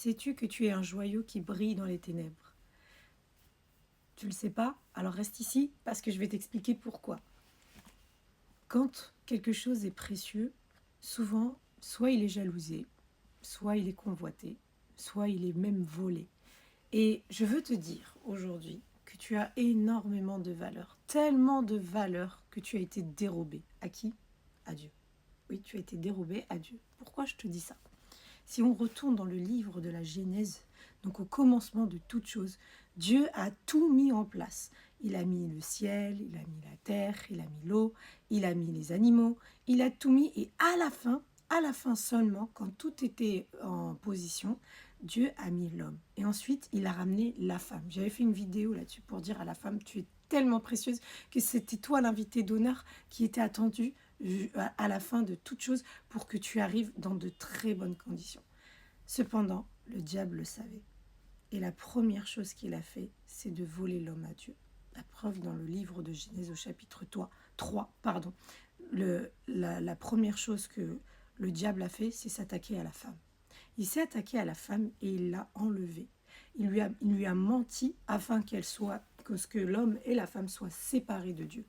Sais-tu que tu es un joyau qui brille dans les ténèbres? Tu le sais pas? Alors reste ici parce que je vais t'expliquer pourquoi. Quand quelque chose est précieux, souvent, soit il est jalousé, soit il est convoité, soit il est même volé. Et je veux te dire aujourd'hui que tu as énormément de valeur, tellement de valeur que tu as été dérobé. À qui? À Dieu. Oui, tu as été dérobé à Dieu. Pourquoi je te dis ça? Si on retourne dans le livre de la Genèse, donc au commencement de toute chose, Dieu a tout mis en place. Il a mis le ciel, il a mis la terre, il a mis l'eau, il a mis les animaux, il a tout mis et à la fin seulement, quand tout était en position, Dieu a mis l'homme. Et ensuite, il a ramené la femme. J'avais fait une vidéo là-dessus pour dire à la femme, tu es tellement précieuse que c'était toi l'invité d'honneur qui était attendu à la fin de toute chose pour que tu arrives dans de très bonnes conditions. Cependant, le diable le savait. Et la première chose qu'il a fait, c'est de voler l'homme à Dieu. La preuve dans le livre de Genèse au chapitre 3, la première chose que le diable a fait, c'est s'attaquer à la femme. Il s'est attaqué à la femme et il l'a enlevée. Il lui a menti afin que l'homme et la femme soient séparés de Dieu.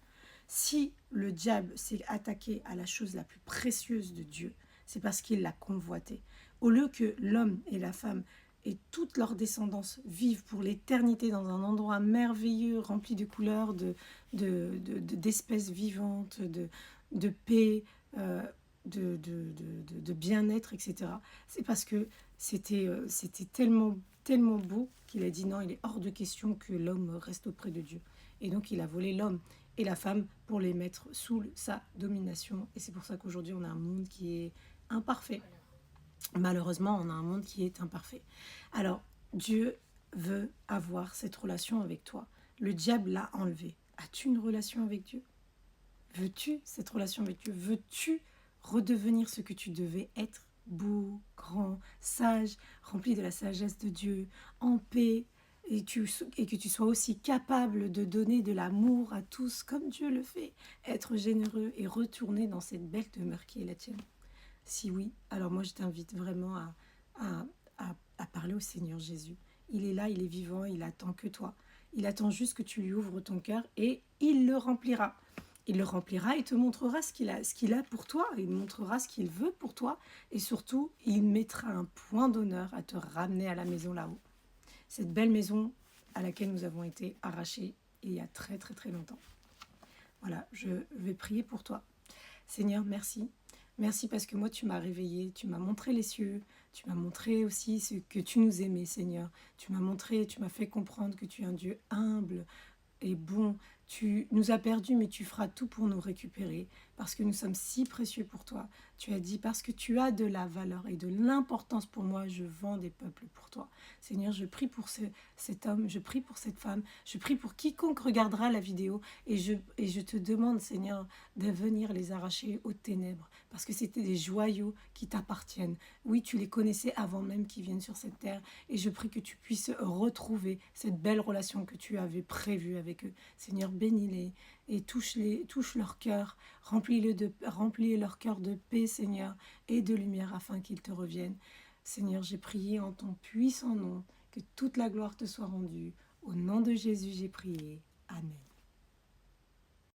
Si le diable s'est attaqué à la chose la plus précieuse de Dieu, c'est parce qu'il l'a convoité. Au lieu que l'homme et la femme et toute leur descendance vivent pour l'éternité dans un endroit merveilleux, rempli de couleurs, d'espèces vivantes, de paix, de bien-être, etc. C'est parce que c'était tellement, tellement beau qu'il a dit non, il est hors de question que l'homme reste auprès de Dieu. Et donc il a volé l'homme et la femme pour les mettre sous sa domination. Et c'est pour ça qu'aujourd'hui on a un monde qui est imparfait. Malheureusement, on a un monde qui est imparfait. Alors, Dieu veut avoir cette relation avec toi. Le diable l'a enlevé. As-tu une relation avec Dieu? Veux-tu cette relation avec Dieu? Veux-tu redevenir ce que tu devais être? Beau, grand, sage, rempli de la sagesse de Dieu, en paix, et que tu sois aussi capable de donner de l'amour à tous comme Dieu le fait, être généreux et retourner dans cette belle demeure qui est la tienne. Si oui, alors moi je t'invite vraiment à, à parler au Seigneur Jésus. Il est là, il est vivant, il attend que toi. Il attend juste que tu lui ouvres ton cœur et il le remplira. Il le remplira, il te montrera ce qu'il a pour toi, il montrera ce qu'il veut pour toi et surtout, il mettra un point d'honneur à te ramener à la maison là-haut. Cette belle maison à laquelle nous avons été arrachés il y a très très très longtemps. Voilà, je vais prier pour toi. Seigneur, merci. Merci parce que moi, tu m'as réveillé, tu m'as montré les cieux, tu m'as montré aussi ce que tu nous aimais, Seigneur. Tu m'as montré, tu m'as fait comprendre que tu es un Dieu humble et bon. Tu nous as perdus, mais tu feras tout pour nous récupérer parce que nous sommes si précieux pour toi. Tu as dit, parce que tu as de la valeur et de l'importance pour moi, je vends des peuples pour toi. Seigneur, je prie pour cet homme, je prie pour cette femme, je prie pour quiconque regardera la vidéo et je te demande, Seigneur, de venir les arracher aux ténèbres parce que c'était des joyaux qui t'appartiennent. Oui, tu les connaissais avant même qu'ils viennent sur cette terre et je prie que tu puisses retrouver cette belle relation que tu avais prévue avec eux. Seigneur, bénis-les et touche leur cœur, remplis leur cœur de paix, Seigneur, et de lumière afin qu'ils te reviennent. Seigneur, j'ai prié en ton puissant nom, que toute la gloire te soit rendue. Au nom de Jésus, j'ai prié. Amen.